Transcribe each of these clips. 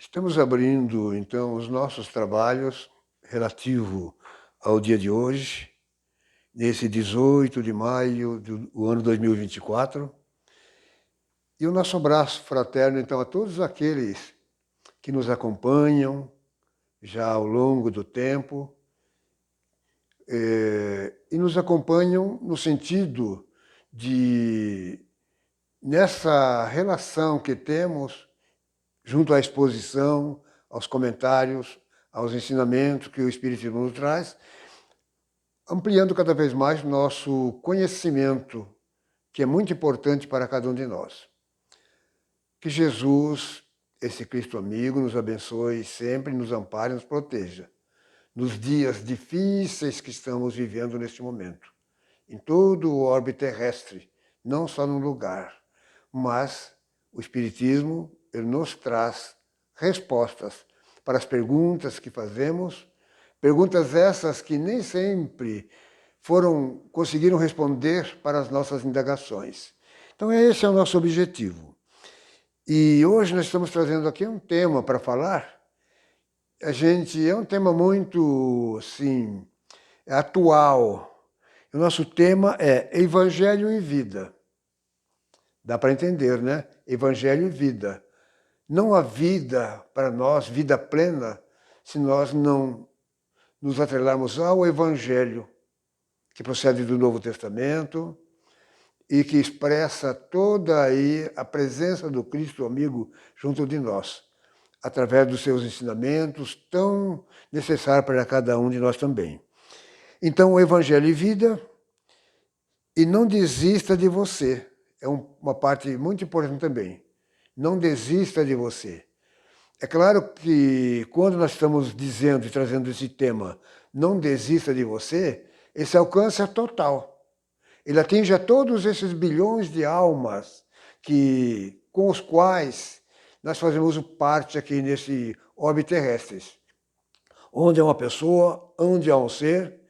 Estamos abrindo, então, os nossos trabalhos relativo ao dia de hoje, nesse 18 de maio do ano 2024. E o nosso abraço fraterno, então, a todos aqueles que nos acompanham já ao longo do tempo e nos acompanham no sentido de, nessa relação que temos junto à exposição, aos comentários, aos ensinamentos que o Espiritismo nos traz, ampliando cada vez mais nosso conhecimento, que é muito importante para cada um de nós. Que Jesus, esse Cristo amigo, nos abençoe sempre, nos ampare, nos proteja, nos dias difíceis que estamos vivendo neste momento, em todo o orbe terrestre, não só num lugar, mas o Espiritismo ele nos traz respostas para as perguntas que fazemos, perguntas essas que nem sempre conseguiram responder para as nossas indagações. Então esse é o nosso objetivo. E hoje nós estamos trazendo aqui um tema para falar. É um tema muito, assim, atual. O nosso tema é Evangelho e Vida. Dá para entender, né? Evangelho e vida. Não há vida para nós, vida plena, se nós não nos atrelarmos ao Evangelho, que procede do Novo Testamento e que expressa toda aí a presença do Cristo amigo junto de nós, através dos seus ensinamentos, tão necessários para cada um de nós também. Então, o Evangelho e vida, e não desista de você. É uma parte muito importante também. Não desista de você. É claro que quando nós estamos dizendo e trazendo esse tema, não desista de você, esse alcance é total. Ele atinge a todos esses bilhões de almas com os quais nós fazemos parte aqui nesse orbe terrestre. Onde é uma pessoa, onde há um ser,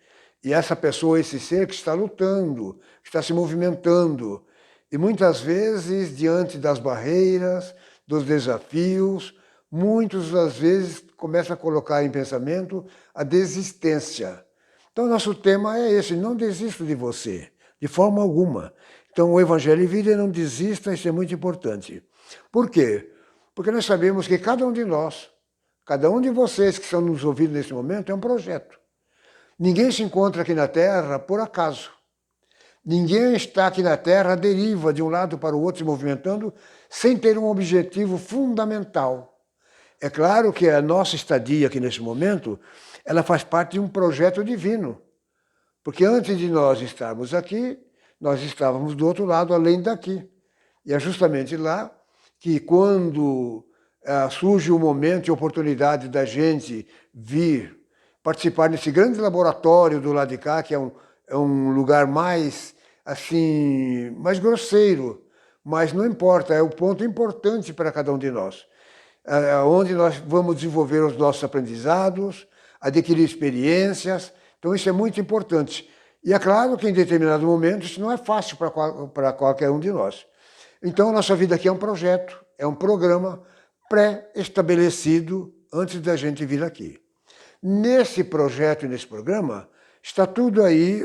e essa pessoa, esse ser que está lutando, que está se movimentando, e muitas vezes, diante das barreiras, dos desafios, muitas das vezes começam a colocar em pensamento a desistência. Então, nosso tema é esse, não desista de você, de forma alguma. Então, o Evangelho e Vida, não desista, isso é muito importante. Por quê? Porque nós sabemos que cada um de nós, cada um de vocês que estão nos ouvindo nesse momento, é um projeto. Ninguém se encontra aqui na Terra por acaso. Ninguém está aqui na Terra à deriva de um lado para o outro, se movimentando, sem ter um objetivo fundamental. É claro que a nossa estadia aqui nesse momento, ela faz parte de um projeto divino. Porque antes de nós estarmos aqui, nós estávamos do outro lado, além daqui. E é justamente lá que quando surge o momento e a oportunidade da gente vir participar desse grande laboratório do lado de cá, que é um lugar mais, assim, mais grosseiro, mas não importa, é o ponto importante para cada um de nós, onde nós vamos desenvolver os nossos aprendizados, adquirir experiências, então isso é muito importante. E é claro que em determinado momento isso não é fácil para qualquer um de nós. Então nossa vida aqui é um projeto, é um programa pré-estabelecido antes da gente vir aqui. Nesse projeto e nesse programa está tudo aí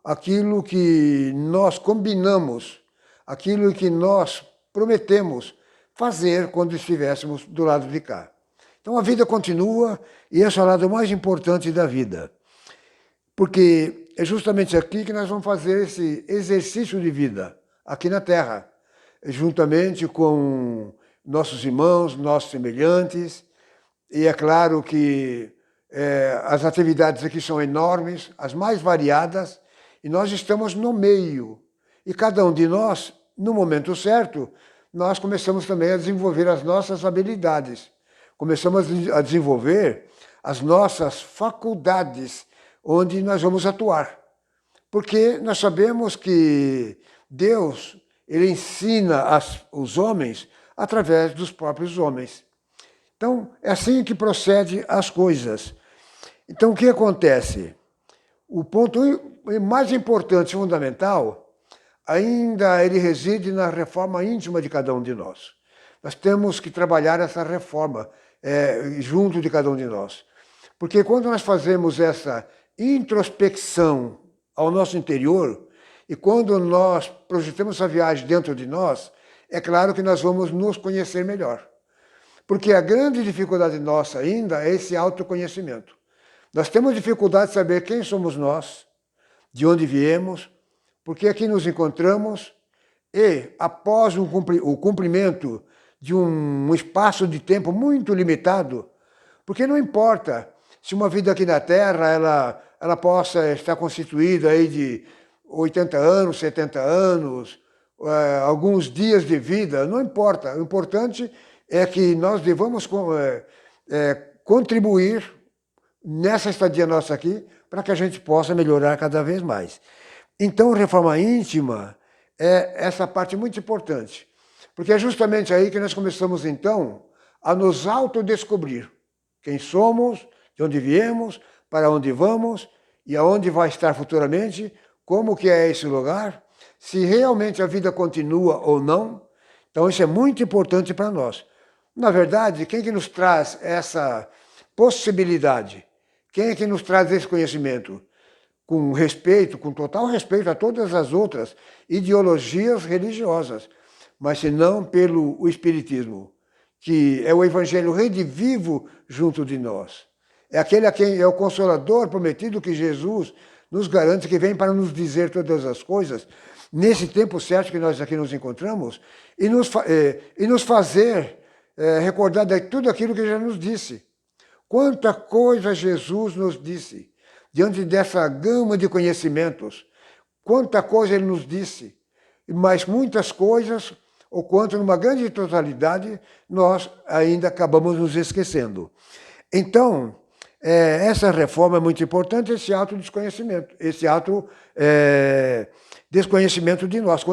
aquilo que nós combinamos, aquilo que nós prometemos fazer quando estivéssemos do lado de cá. Então a vida continua e esse é o lado mais importante da vida. Porque é justamente aqui que nós vamos fazer esse exercício de vida, aqui na Terra, juntamente com nossos irmãos, nossos semelhantes. E é claro que as atividades aqui são enormes, as mais variadas, e nós estamos no meio. E cada um de nós, no momento certo, nós começamos também a desenvolver as nossas habilidades. Começamos a desenvolver as nossas faculdades, onde nós vamos atuar. Porque nós sabemos que Deus, ele ensina os homens através dos próprios homens. Então, é assim que procede as coisas. Então, o que acontece? O ponto mais importante, fundamental, ainda ele reside na reforma íntima de cada um de nós. Nós temos que trabalhar essa reforma junto de cada um de nós. Porque quando nós fazemos essa introspecção ao nosso interior, e quando nós projetamos essa viagem dentro de nós, é claro que nós vamos nos conhecer melhor. Porque a grande dificuldade nossa ainda é esse autoconhecimento. Nós temos dificuldade de saber quem somos nós, de onde viemos, por que aqui nos encontramos, e após o cumprimento de um espaço de tempo muito limitado, porque não importa se uma vida aqui na Terra ela possa estar constituída aí de 80 anos, 70 anos, alguns dias de vida, não importa. O importante é que nós devamos contribuir nessa estadia nossa aqui para que a gente possa melhorar cada vez mais. Então, reforma íntima é essa parte muito importante, porque é justamente aí que nós começamos, então, a nos autodescobrir quem somos, de onde viemos, para onde vamos e aonde vai estar futuramente, como que é esse lugar, se realmente a vida continua ou não. Então, isso é muito importante para nós. Na verdade, quem que nos traz essa possibilidade? Quem é que nos traz esse conhecimento? Com respeito, com total respeito a todas as outras ideologias religiosas, mas se não pelo Espiritismo, que é o Evangelho redivivo junto de nós. É aquele a quem é o Consolador prometido que Jesus nos garante que vem para nos dizer todas as coisas, nesse tempo certo que nós aqui nos encontramos, e nos fazer recordar de tudo aquilo que já nos disse. Quanta coisa Jesus nos disse, diante dessa gama de conhecimentos, quanta coisa ele nos disse, mas muitas coisas, ou quanto numa grande totalidade, nós ainda acabamos nos esquecendo. Então, essa reforma é muito importante, esse autodesconhecimento, esse desconhecimento de nós,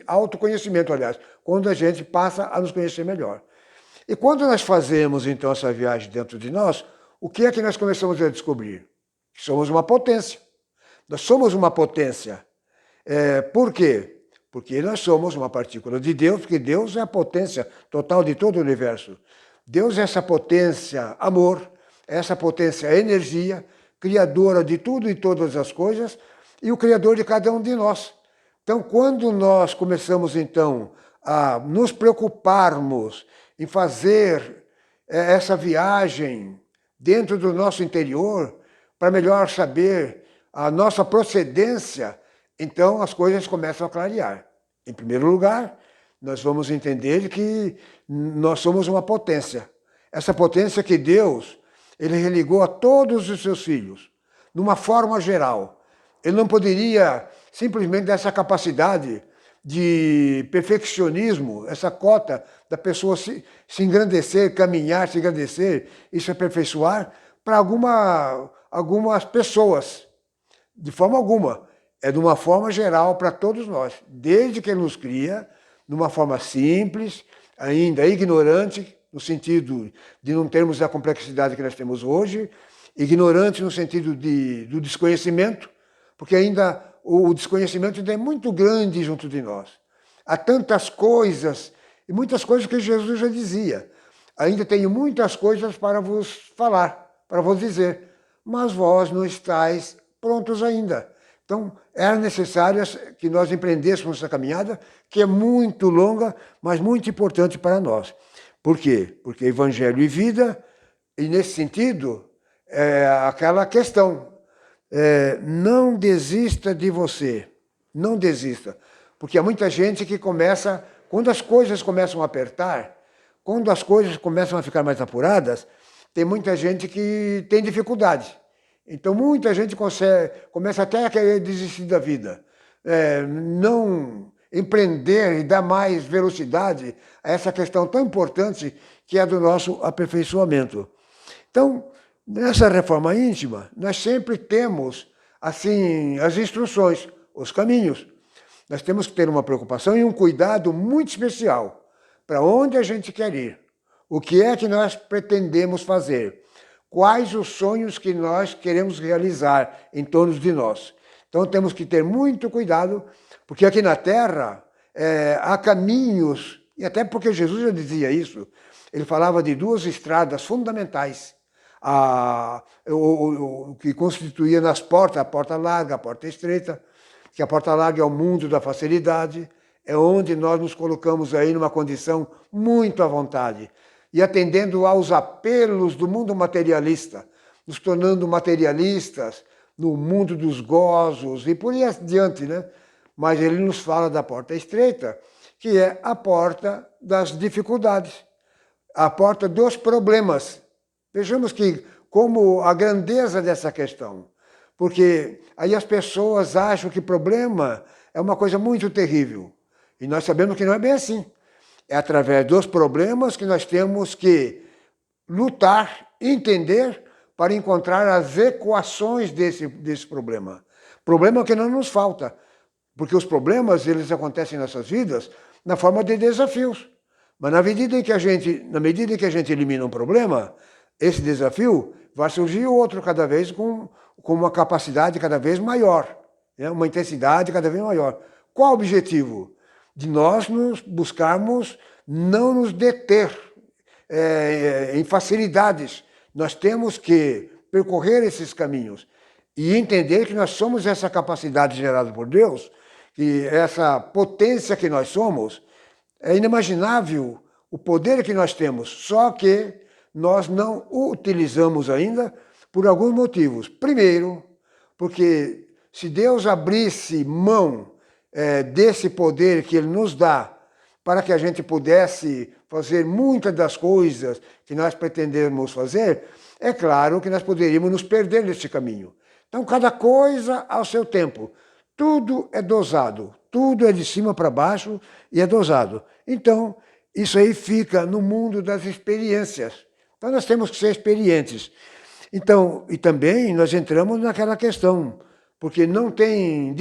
autoconhecimento, aliás, quando a gente passa a nos conhecer melhor. E quando nós fazemos, então, essa viagem dentro de nós, o que é que nós começamos a descobrir? Que somos uma potência. Nós somos uma potência. Por quê? Porque nós somos uma partícula de Deus, porque Deus é a potência total de todo o universo. Deus é essa potência amor, essa potência energia, criadora de tudo e todas as coisas, e o criador de cada um de nós. Então, quando nós começamos, então, a nos preocuparmos em fazer essa viagem dentro do nosso interior, para melhor saber a nossa procedência, então as coisas começam a clarear. Em primeiro lugar, nós vamos entender que nós somos uma potência. Essa potência que Deus, ele religou a todos os seus filhos, numa forma geral. Ele não poderia simplesmente dar essa capacidade de perfeccionismo, essa cota da pessoa se engrandecer, caminhar, se engrandecer e se aperfeiçoar para algumas pessoas. De forma alguma. É de uma forma geral para todos nós. Desde que ele nos cria, de uma forma simples, ainda ignorante, no sentido de não termos a complexidade que nós temos hoje, ignorante no sentido do desconhecimento, porque ainda o desconhecimento ainda é muito grande junto de nós. Há tantas coisas, e muitas coisas que Jesus já dizia. Ainda tenho muitas coisas para vos falar, para vos dizer, mas vós não estáis prontos ainda. Então, era necessário que nós empreendêssemos essa caminhada, que é muito longa, mas muito importante para nós. Por quê? Porque Evangelho e vida, e nesse sentido, é aquela questão, não desista de você, não desista. Porque há muita gente que começa, quando as coisas começam a apertar, quando as coisas começam a ficar mais apuradas, tem muita gente que tem dificuldade. Então, muita gente começa até a querer desistir da vida. Não empreender e dar mais velocidade a essa questão tão importante que é a do nosso aperfeiçoamento. Então, nessa reforma íntima, nós sempre temos, assim, as instruções, os caminhos. Nós temos que ter uma preocupação e um cuidado muito especial para onde a gente quer ir. O que é que nós pretendemos fazer? Quais os sonhos que nós queremos realizar em torno de nós? Então temos que ter muito cuidado, porque aqui na Terra há caminhos E até porque Jesus já dizia isso, ele falava de duas estradas fundamentais, o que constituía nas portas, a porta larga, a porta estreita, que a porta larga é o mundo da facilidade, é onde nós nos colocamos aí numa condição muito à vontade, e atendendo aos apelos do mundo materialista, nos tornando materialistas no mundo dos gozos e por aí adiante, né? Mas ele nos fala da porta estreita, que é a porta das dificuldades, a porta dos problemas. Vejamos que como a grandeza dessa questão, porque aí as pessoas acham que problema é uma coisa muito terrível, e nós sabemos que não é bem assim. É através dos problemas que nós temos que lutar, entender, para encontrar as equações desse problema. Problema que não nos falta, porque os problemas eles acontecem em nossas vidas na forma de desafios. Mas na medida em que a gente elimina um problema, esse desafio vai surgir outro cada vez com uma capacidade cada vez maior, né? Uma intensidade cada vez maior. Qual o objetivo? De nós nos buscarmos não nos deter em facilidades. Nós temos que percorrer esses caminhos e entender que nós somos essa capacidade gerada por Deus, que essa potência que nós somos, é inimaginável o poder que nós temos, só que nós não o utilizamos ainda por alguns motivos. Primeiro, porque se Deus abrisse mão desse poder que Ele nos dá, para que a gente pudesse fazer muitas das coisas que nós pretendemos fazer, é claro que nós poderíamos nos perder nesse caminho. Então, cada coisa ao seu tempo. Tudo é dosado, tudo é de cima para baixo e é dosado. Então, isso aí fica no mundo das experiências. Então, nós temos que ser experientes. Então, e também nós entramos naquela questão, porque não tem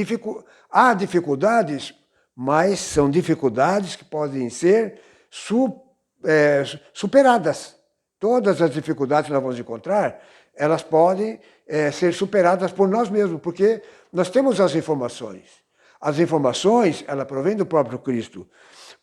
há dificuldades, mas são dificuldades que podem ser superadas. Todas as dificuldades que nós vamos encontrar, elas podem ser superadas por nós mesmos, porque nós temos as informações. As informações, ela provém do próprio Cristo.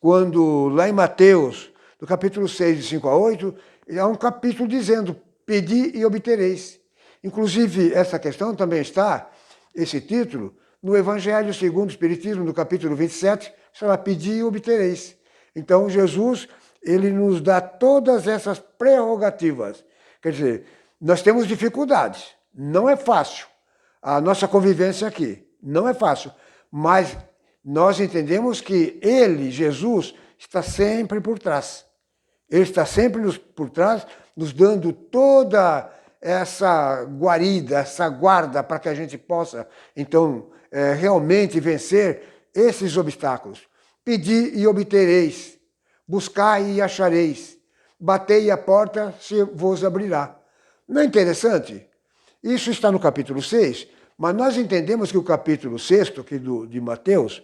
Quando lá em Mateus, no capítulo 6, de 5 a 8, há um capítulo dizendo, pedi e obtereis. Inclusive, essa questão também está, esse título, no Evangelho segundo o Espiritismo, no capítulo 27, chama pedi e obtereis. Então, Jesus, ele nos dá todas essas prerrogativas. Quer dizer, nós temos dificuldades, não é fácil. A nossa convivência aqui não é fácil, mas nós entendemos que Ele, Jesus, está sempre por trás. Ele está sempre por trás, nos dando toda essa guarida, essa guarda, para que a gente possa, então, realmente vencer esses obstáculos. Pedi e obtereis, buscai e achareis, batei e a porta se vos abrirá. Não é interessante? Isso está no capítulo 6, mas nós entendemos que o capítulo 6, que de Mateus,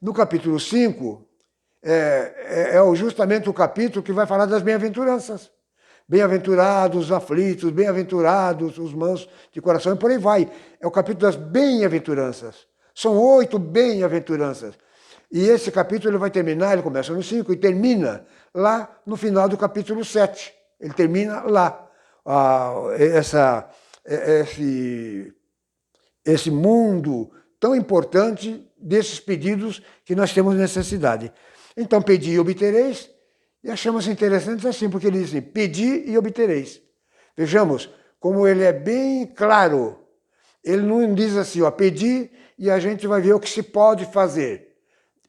no capítulo 5, é justamente o capítulo que vai falar das bem-aventuranças. Bem-aventurados os aflitos, bem-aventurados os mansos de coração, e por aí vai. É o capítulo das bem-aventuranças. São 8 bem-aventuranças. E esse capítulo ele vai terminar, ele começa no 5 e termina lá no final do capítulo 7. Ele termina lá. Esse mundo tão importante desses pedidos que nós temos necessidade. Então, pedi e obtereis, e achamos interessante assim, porque ele diz assim, pedi e obtereis. Vejamos como ele é bem claro. Ele não diz assim, ó, pedi e a gente vai ver o que se pode fazer.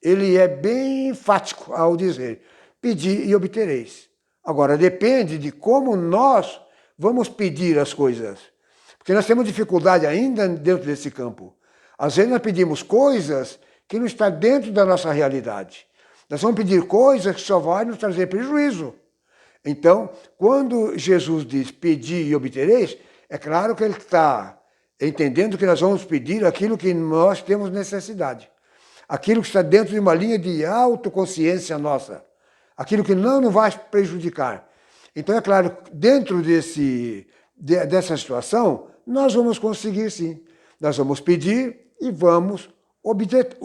Ele é bem enfático ao dizer, pedi e obtereis. Agora, depende de como nós vamos pedir as coisas. Porque nós temos dificuldade ainda dentro desse campo. Às vezes nós pedimos coisas que não estão dentro da nossa realidade. Nós vamos pedir coisas que só vão nos trazer prejuízo. Então, quando Jesus diz pedi e obtereis, é claro que ele está entendendo que nós vamos pedir aquilo que nós temos necessidade. Aquilo que está dentro de uma linha de autoconsciência nossa. Aquilo que não nos vai prejudicar. Então, é claro, dentro dessa situação, nós vamos conseguir sim. Nós vamos pedir e vamos obter.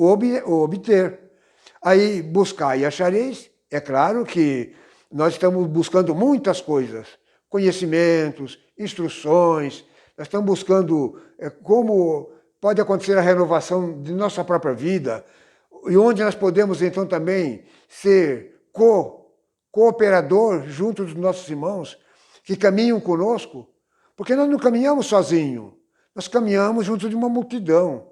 Aí, buscar e achareis, é claro que nós estamos buscando muitas coisas, conhecimentos, instruções, nós estamos buscando como pode acontecer a renovação de nossa própria vida, e onde nós podemos, então, também ser cooperador junto dos nossos irmãos que caminham conosco, porque nós não caminhamos sozinhos, nós caminhamos junto de uma multidão.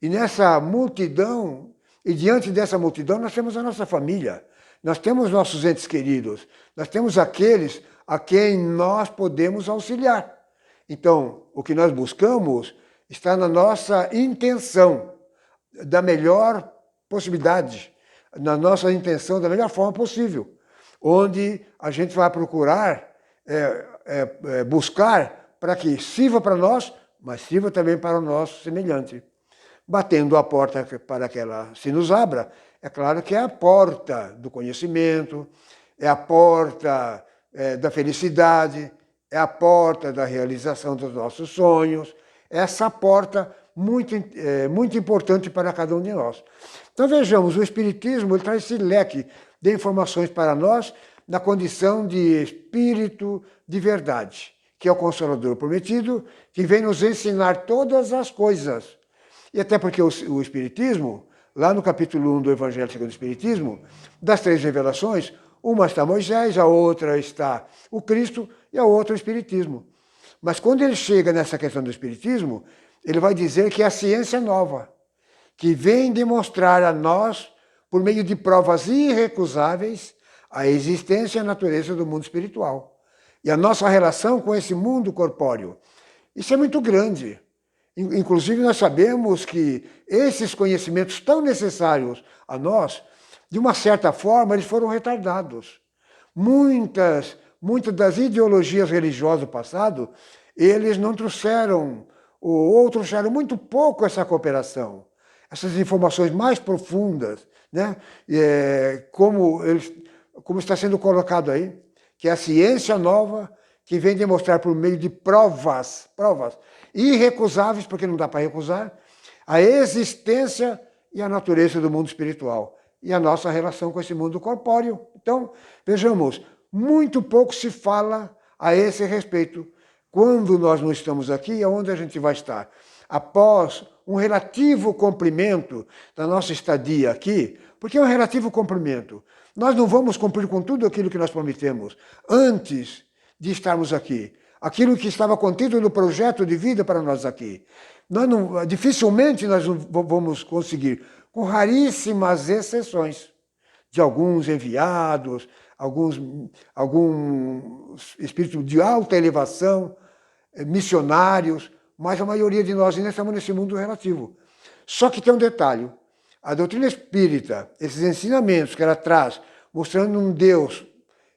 E nessa multidão, e diante dessa multidão, nós temos a nossa família, nós temos nossos entes queridos, nós temos aqueles a quem nós podemos auxiliar. Então, o que nós buscamos está na nossa intenção, da melhor possibilidade, na nossa intenção, da melhor forma possível, onde a gente vai procurar buscar para que sirva para nós, mas sirva também para o nosso semelhante. Batendo a porta para que ela se nos abra, é claro que é a porta do conhecimento, é a porta da felicidade, é a porta da realização dos nossos sonhos, é essa porta muito importante para cada um de nós. Então vejamos, o Espiritismo ele traz esse leque de informações para nós na condição de espírito de verdade, que é o Consolador prometido, que vem nos ensinar todas as coisas. E até porque o Espiritismo, lá no capítulo 1 do Evangelho segundo o Espiritismo, das 3 revelações, uma está Moisés, a outra está o Cristo e a outra o Espiritismo. Mas quando ele chega nessa questão do Espiritismo, ele vai dizer que é a ciência nova, que vem demonstrar a nós, por meio de provas irrecusáveis, a existência e a natureza do mundo espiritual. E a nossa relação com esse mundo corpóreo. Isso é muito grande. Inclusive, nós sabemos que esses conhecimentos tão necessários a nós, de uma certa forma, eles foram retardados. Muitas das ideologias religiosas do passado, eles não trouxeram, ou trouxeram muito pouco essa cooperação, essas informações mais profundas, né? Como está sendo colocado aí, que é a ciência nova que vem demonstrar por meio de provas irrecusáveis, porque não dá para recusar, a existência e a natureza do mundo espiritual e a nossa relação com esse mundo corpóreo. Então, vejamos, muito pouco se fala a esse respeito. Quando nós não estamos aqui, aonde a gente vai estar? Após um relativo cumprimento da nossa estadia aqui, porque é um relativo cumprimento. Nós não vamos cumprir com tudo aquilo que nós prometemos antes de estarmos aqui. Aquilo que estava contido no projeto de vida para nós aqui. Dificilmente nós vamos conseguir, com raríssimas exceções, de alguns enviados, alguns espíritos de alta elevação, missionários, mas a maioria de nós ainda estamos nesse mundo relativo. Só que tem um detalhe, a doutrina espírita, esses ensinamentos que ela traz, mostrando um Deus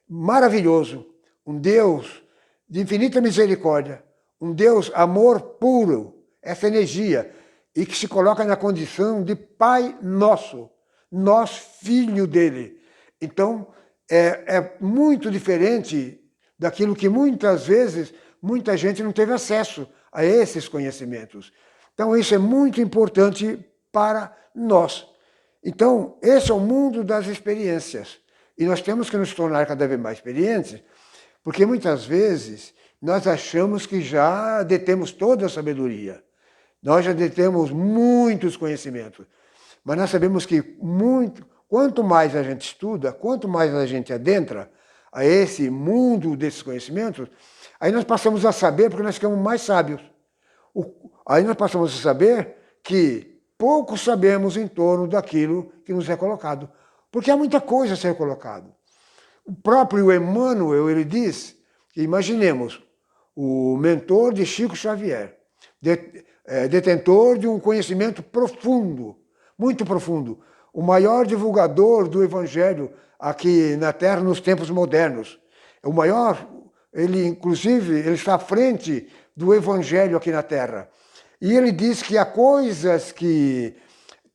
maravilhoso, um Deus de infinita misericórdia, um Deus amor puro, essa energia, e que se coloca na condição de Pai nosso, nós filho dele. Então, é muito diferente daquilo que muitas vezes muita gente não teve acesso a esses conhecimentos. Então, isso é muito importante para nós. Então, esse é o mundo das experiências. E nós temos que nos tornar cada vez mais experientes, porque muitas vezes nós achamos que já detemos toda a sabedoria. Nós já detemos muitos conhecimentos. Mas nós sabemos que quanto mais a gente estuda, quanto mais a gente adentra a esse mundo desses conhecimentos, aí nós passamos a saber, porque nós ficamos mais sábios. Aí nós passamos a saber que pouco sabemos em torno daquilo que nos é colocado. Porque há muita coisa a ser colocado. O próprio Emmanuel, ele diz que, imaginemos, o mentor de Chico Xavier, detentor de um conhecimento profundo, muito profundo, o maior divulgador do Evangelho aqui na Terra nos tempos modernos. O maior, inclusive, ele está à frente do Evangelho aqui na Terra. E ele diz que há coisas que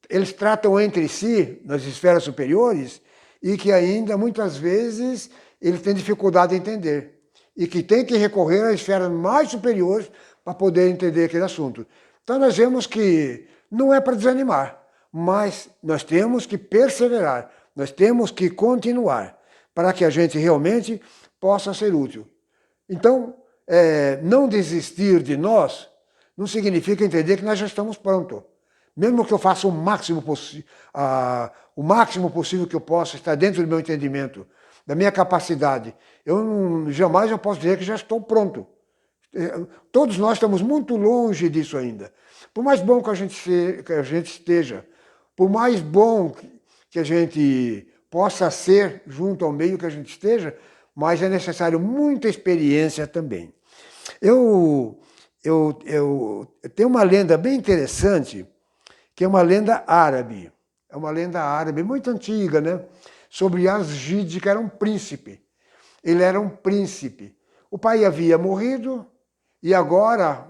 eles tratam entre si, nas esferas superiores, e que ainda, muitas vezes, eles têm dificuldade em entender. E que tem que recorrer às esferas mais superiores para poder entender aquele assunto. Então nós vemos que não é para desanimar, mas nós temos que perseverar, nós temos que continuar, para que a gente realmente possa ser útil. Então, não desistir de nós não significa entender que nós já estamos prontos. Mesmo que eu faça o máximo possível que eu possa estar dentro do meu entendimento, da minha capacidade, jamais eu posso dizer que já estou pronto. Todos nós estamos muito longe disso ainda. Por mais bom que a gente esteja, por mais bom que a gente possa ser junto ao meio que a gente esteja, mas é necessário muita experiência também. Eu tenho uma lenda bem interessante, que é uma lenda árabe. É uma lenda árabe muito antiga, né? Sobre Yazid, que era um príncipe. Ele era um príncipe. O pai havia morrido e agora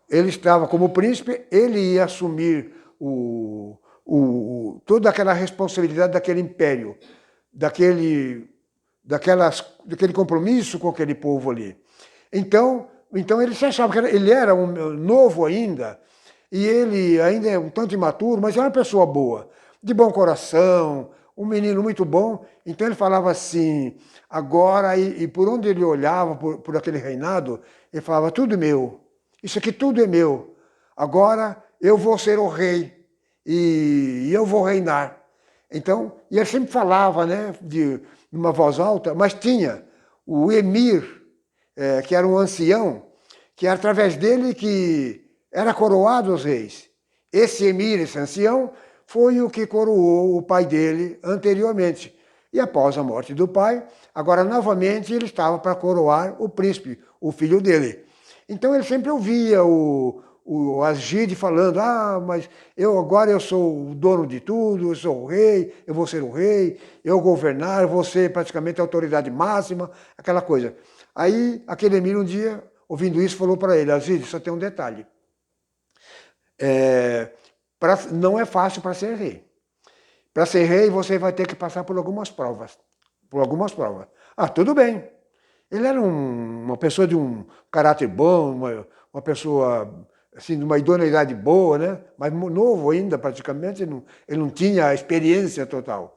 ele estava como príncipe, ele ia assumir toda aquela responsabilidade daquele império, daquele compromisso com aquele povo ali. Então ele se achava que ele era um novo ainda, e ele ainda é um tanto imaturo, mas era uma pessoa boa, de bom coração, um menino muito bom. Então ele falava assim, agora, e por onde ele olhava, por aquele reinado, ele falava, tudo meu, isso aqui tudo é meu, agora eu vou ser o rei, e eu vou reinar. Então, e ele sempre falava, né, de uma voz alta, mas tinha o emir, que era um ancião, que era através dele que era coroado os reis. Esse emir, esse ancião, foi o que coroou o pai dele anteriormente. E após a morte do pai, agora novamente ele estava para coroar o príncipe, o filho dele. Então ele sempre ouvia o Yazid falando, mas agora eu sou o dono de tudo, eu sou o rei, eu vou ser o rei, eu governar, eu vou ser praticamente a autoridade máxima, aquela coisa. Aí aquele emir um dia, ouvindo isso, falou para ele, Yazid, só tem um detalhe. Não é fácil para ser rei. Para ser rei, você vai ter que passar por algumas provas. Tudo bem. Ele era uma pessoa de um caráter bom, uma pessoa assim, de uma idoneidade boa, né? Mas novo ainda, praticamente, ele não tinha a experiência total.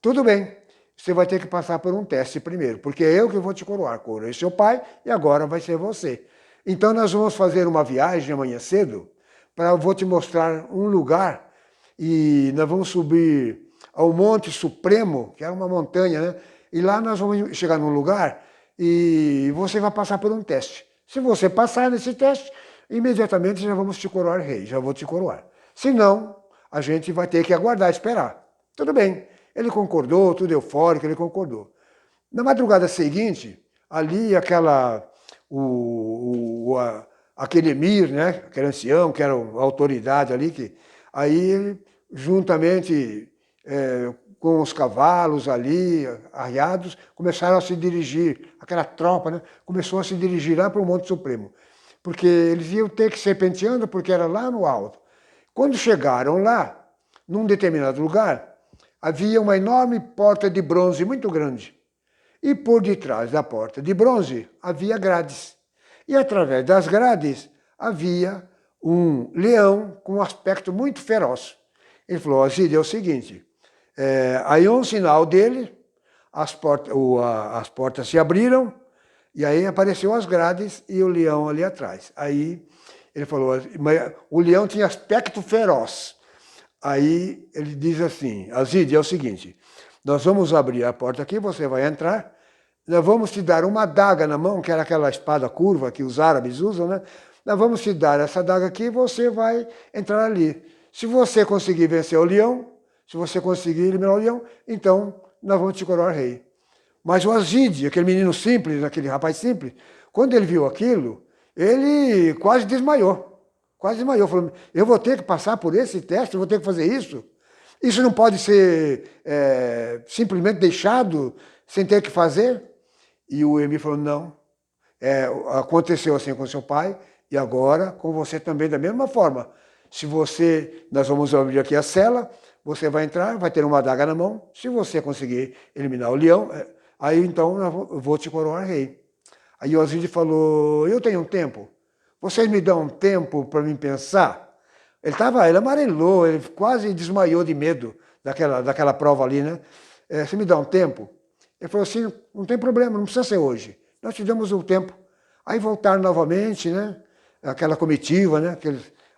Tudo bem, você vai ter que passar por um teste primeiro, porque é eu que vou te coroar. Coroei seu pai e agora vai ser você. Então nós vamos fazer uma viagem amanhã cedo, eu vou te mostrar um lugar e nós vamos subir ao Monte Supremo, que é uma montanha, né? E lá nós vamos chegar num lugar e você vai passar por um teste. Se você passar nesse teste, imediatamente já vamos te coroar rei, já vou te coroar. Se não, a gente vai ter que aguardar, esperar. Tudo bem. Ele concordou, tudo eufórico, ele concordou. Na madrugada seguinte, ali aquele emir, né, aquele ancião, que era a autoridade ali, aí juntamente com os cavalos ali, arriados, começaram a se dirigir, aquela tropa, né, começou a se dirigir lá para o Monte Supremo, porque eles iam ter que ir serpenteando, porque era lá no alto. Quando chegaram lá, num determinado lugar, havia uma enorme porta de bronze muito grande, e por detrás da porta de bronze havia grades. E através das grades havia um leão com um aspecto muito feroz. Ele falou, Yazid, é o seguinte, aí um sinal dele, as portas se abriram, e aí apareceu as grades e o leão ali atrás. Aí ele falou, mas o leão tinha aspecto feroz. Aí ele diz assim, Yazid, é o seguinte, nós vamos abrir a porta aqui, você vai entrar, nós vamos te dar uma adaga na mão, que era aquela espada curva que os árabes usam, né? Nós vamos te dar essa adaga aqui e você vai entrar ali. Se você conseguir vencer o leão, se você conseguir eliminar o leão, então nós vamos te coroar rei. Mas o Yazid, aquele menino simples, aquele rapaz simples, quando ele viu aquilo, ele quase desmaiou. Falou, eu vou ter que passar por esse teste, eu vou ter que fazer isso? Isso não pode ser simplesmente deixado sem ter que fazer? E o emir falou, não, aconteceu assim com seu pai e agora com você também da mesma forma. Nós vamos abrir aqui a cela, você vai entrar, vai ter uma adaga na mão, se você conseguir eliminar o leão, aí então eu vou te coroar rei. Aí o Yazid falou, eu tenho um tempo, vocês me dão um tempo para mim pensar? Ele amarelou, ele quase desmaiou de medo daquela prova ali, né? Você me dá um tempo? Ele falou assim, não tem problema, não precisa ser hoje. Nós te damos um tempo. Aí voltaram novamente, né? Aquela comitiva, né?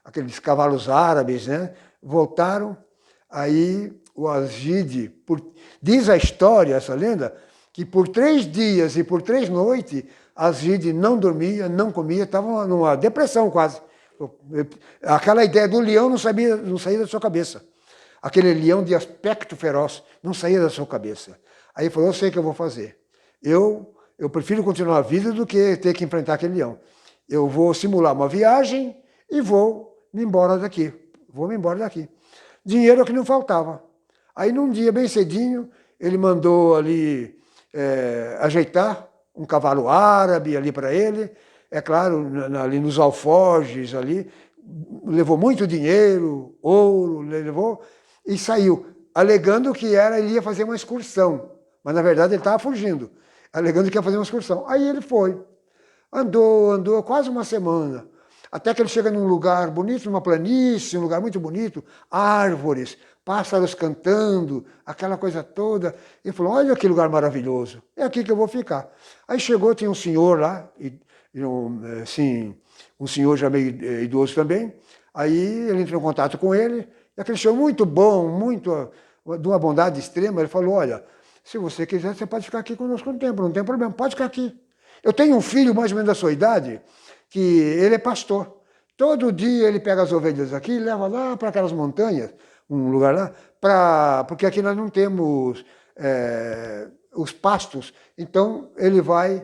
Aqueles cavalos árabes, né? Voltaram. Aí o Algide, diz a história, essa lenda, que por 3 dias e por 3 noites, Algide não dormia, não comia, estava numa depressão quase. Aquela ideia do leão não saía da sua cabeça. Aquele leão de aspecto feroz não saía da sua cabeça. Aí ele falou, eu sei o que eu vou fazer. Eu prefiro continuar a vida do que ter que enfrentar aquele leão. Eu vou simular uma viagem e vou me embora daqui. Vou me embora daqui. Dinheiro é o que não faltava. Aí num dia bem cedinho, ele mandou ali ajeitar um cavalo árabe ali para ele, é claro, ali nos alforjes ali, levou muito dinheiro, ouro, levou, e saiu, alegando que ele ia fazer uma excursão, mas na verdade ele estava fugindo, alegando que ia fazer uma excursão. Aí ele foi, andou quase uma semana, até que ele chega num lugar bonito, numa planície, um lugar muito bonito, árvores, pássaros cantando, aquela coisa toda. Ele falou, olha que lugar maravilhoso, é aqui que eu vou ficar. Aí chegou, tinha um senhor lá, um senhor já meio idoso também, aí ele entrou em contato com ele, e aquele senhor muito bom, de uma bondade extrema, ele falou, olha, se você quiser, você pode ficar aqui conosco um tempo, não tem problema, pode ficar aqui. Eu tenho um filho mais ou menos da sua idade, que ele é pastor. Todo dia ele pega as ovelhas aqui e leva lá para aquelas montanhas, um lugar lá, porque aqui nós não temos os pastos, então ele vai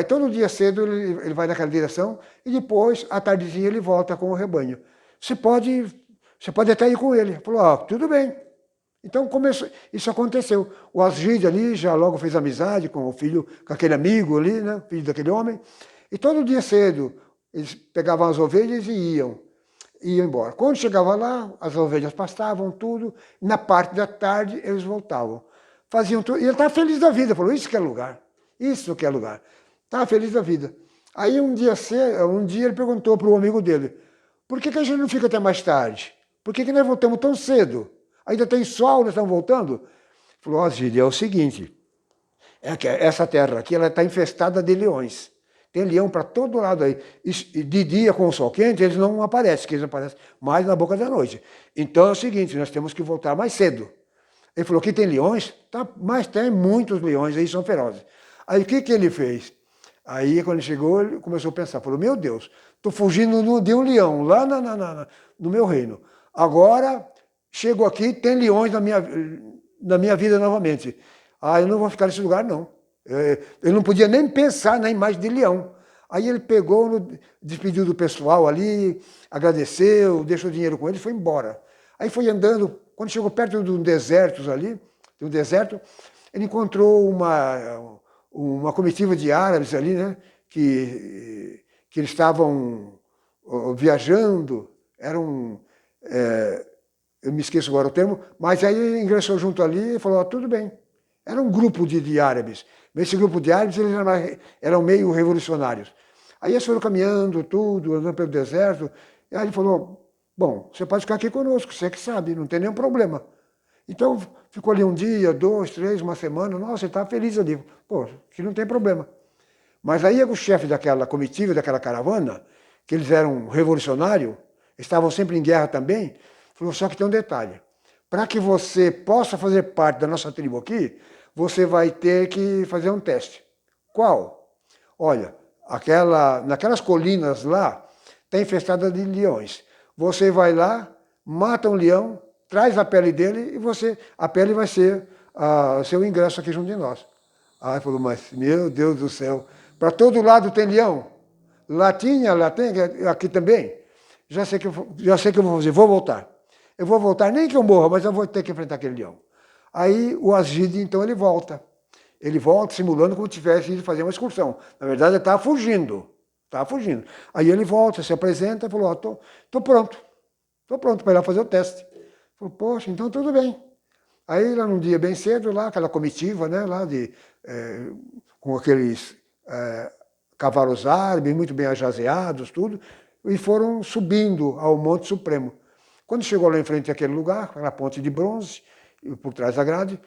todo dia cedo, ele vai naquela direção, e depois, à tardezinha, ele volta com o rebanho. Você pode até ir com ele. Ele falou, tudo bem. Então isso aconteceu. O Algide ali já logo fez amizade com o filho, com aquele amigo ali, né, filho daquele homem, e todo dia cedo eles pegavam as ovelhas e iam embora. Quando chegava lá, as ovelhas pastavam tudo, e na parte da tarde eles voltavam. Faziam tudo, e ele estava feliz da vida, falou, isso que é lugar, isso que é lugar. Estava feliz da vida. Aí um dia ele perguntou para o amigo dele, por que a gente não fica até mais tarde? Por que nós voltamos tão cedo? Ainda tem sol, nós estamos voltando? Ele falou, Algide, é o seguinte, que essa terra aqui está infestada de leões. Tem leão para todo lado aí. E de dia, com o sol quente, eles não aparecem, que eles aparecem mais na boca da noite. Então é o seguinte, nós temos que voltar mais cedo. Ele falou que tem leões, mas tem muitos leões aí, são ferozes. Aí o que ele fez? Aí quando ele chegou, ele começou a pensar, falou, meu Deus, estou fugindo de um leão lá no meu reino. Agora, chego aqui, tem leões na minha vida novamente. Eu não vou ficar nesse lugar, não. Ele não podia nem pensar na imagem de leão. Aí ele pegou, despediu do pessoal ali, agradeceu, deixou o dinheiro com ele e foi embora. Aí foi andando, quando chegou perto de um deserto, ele encontrou uma comitiva de árabes ali, né, que eles estavam viajando, eu me esqueço agora o termo, mas aí ele ingressou junto ali e falou, tudo bem. Era um grupo de árabes. Esse grupo de árabes eles eram meio revolucionários. Aí eles foram caminhando, andando pelo deserto, e aí ele falou, bom, você pode ficar aqui conosco, você que sabe, não tem nenhum problema. Então ficou ali um dia, 2, 3, uma semana, nossa, ele estava feliz ali. Pô, que não tem problema. Mas aí o chefe daquela comitiva, daquela caravana, que eles eram revolucionários, estavam sempre em guerra também, falou, só que tem um detalhe, para que você possa fazer parte da nossa tribo aqui, você vai ter que fazer um teste. Qual? Olha, naquelas colinas lá, está infestada de leões. Você vai lá, mata um leão, traz a pele dele e a pele vai ser seu ingresso aqui junto de nós. Aí ele falou, mas meu Deus do céu, para todo lado tem leão? Lá tem, aqui também? Já sei que eu vou fazer, vou voltar. Eu vou voltar, nem que eu morra, mas eu vou ter que enfrentar aquele leão. Aí o Algide, então, ele volta. Ele volta simulando como se tivesse ido fazer uma excursão. Na verdade, ele estava fugindo. Aí ele volta, se apresenta e falou, estou pronto. Estou pronto para ir lá fazer o teste. Falou, poxa, então tudo bem. Aí, lá num dia bem cedo, lá, aquela comitiva, né, lá com aqueles cavalos árabes, muito bem ajazeados, tudo, e foram subindo ao Monte Supremo. Quando chegou lá em frente àquele lugar, aquela ponte de bronze, por trás da grade,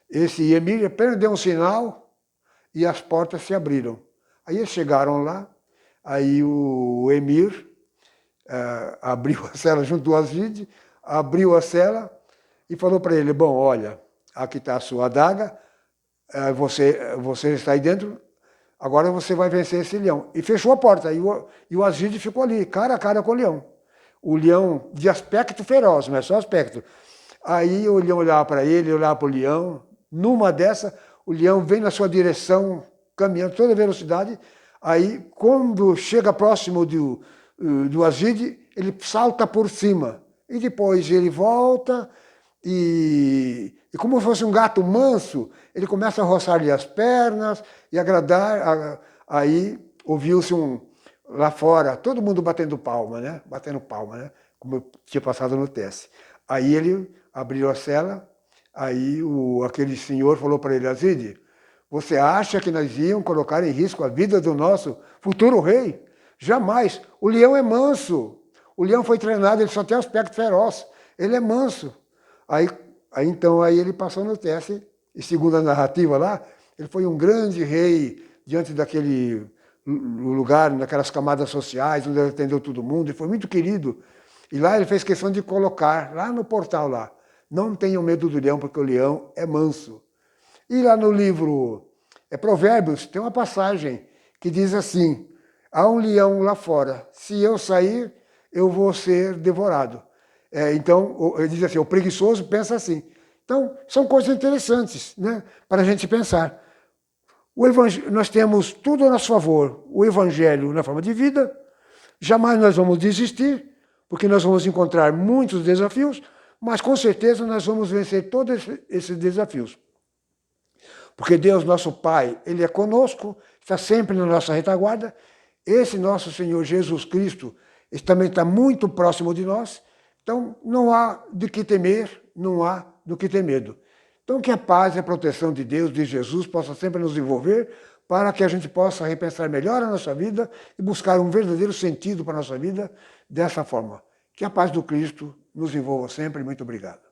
esse Emir apenas deu um sinal e as portas se abriram. Aí eles chegaram lá, aí o Emir abriu a cela junto do Azid, abriu a cela e falou para ele, bom, olha, aqui está a sua adaga, você está aí dentro, agora você vai vencer esse leão. E fechou a porta, e o Azid ficou ali, cara a cara com o leão. O leão de aspecto feroz, não é só aspecto. Aí o leão olhava para ele, olhava para o leão. Numa dessa, o leão vem na sua direção, caminhando toda velocidade. Aí, quando chega próximo do Azid, ele salta por cima. E depois ele volta e como fosse um gato manso, ele começa a roçar-lhe as pernas e agradar. Aí ouviu-se lá fora, todo mundo batendo palma, né? Batendo palma, né? Como eu tinha passado no teste. Aí ele abriu a cela, aí aquele senhor falou para ele, Azid, você acha que nós íamos colocar em risco a vida do nosso futuro rei? Jamais. O leão é manso. O leão foi treinado, ele só tem aspecto feroz. Ele é manso. Então ele passou no teste, e segundo a narrativa lá, ele foi um grande rei diante daquele lugar, naquelas camadas sociais, onde ele atendeu todo mundo, ele foi muito querido. E lá ele fez questão de colocar, lá no portal lá, não tenham medo do leão, porque o leão é manso. E lá no livro Provérbios, tem uma passagem que diz assim, há um leão lá fora, se eu sair, eu vou ser devorado. Então, ele diz assim, o preguiçoso pensa assim. Então, são coisas interessantes, né, para a gente pensar. Nós temos tudo a nosso favor, o Evangelho na forma de vida, jamais nós vamos desistir, porque nós vamos encontrar muitos desafios, mas com certeza nós vamos vencer todos esses desafios. Porque Deus, nosso Pai, Ele é conosco, está sempre na nossa retaguarda. Esse nosso Senhor Jesus Cristo também está muito próximo de nós. Então, não há do que temer, não há do que ter medo. Então, que a paz e a proteção de Deus, de Jesus, possa sempre nos envolver para que a gente possa repensar melhor a nossa vida e buscar um verdadeiro sentido para a nossa vida dessa forma. Que a paz do Cristo nos envolva sempre. Muito obrigado.